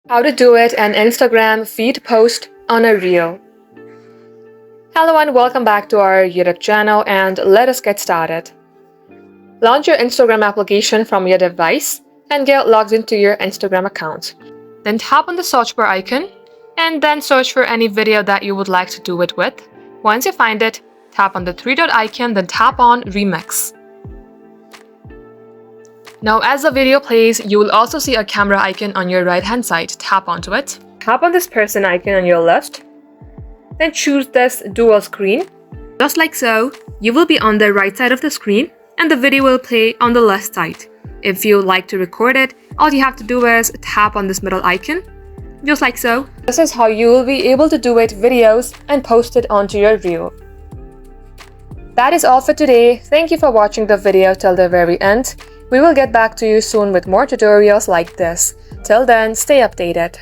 How to do it an Instagram feed post on a reel. Hello and welcome back to our YouTube channel, and let us get started. Launch your Instagram application from your device and get logged into your Instagram account. Then tap on the search bar icon and then search for any video that you would like to do it with. Once you find it, tap on the three-dot icon, then tap on Remix. Now as the video plays, you will also see a camera icon on your right-hand side. Tap onto it. Tap on this person icon on your left. Then choose this dual screen. Just like so, you will be on the right side of the screen and the video will play on the left side. If you would like to record it, all you have to do is tap on this middle icon. Just like so. This is how you will be able to duet videos and post it onto your reel. That is all for today. Thank you for watching the video till the very end. We will get back to you soon with more tutorials like this. Till then, stay updated.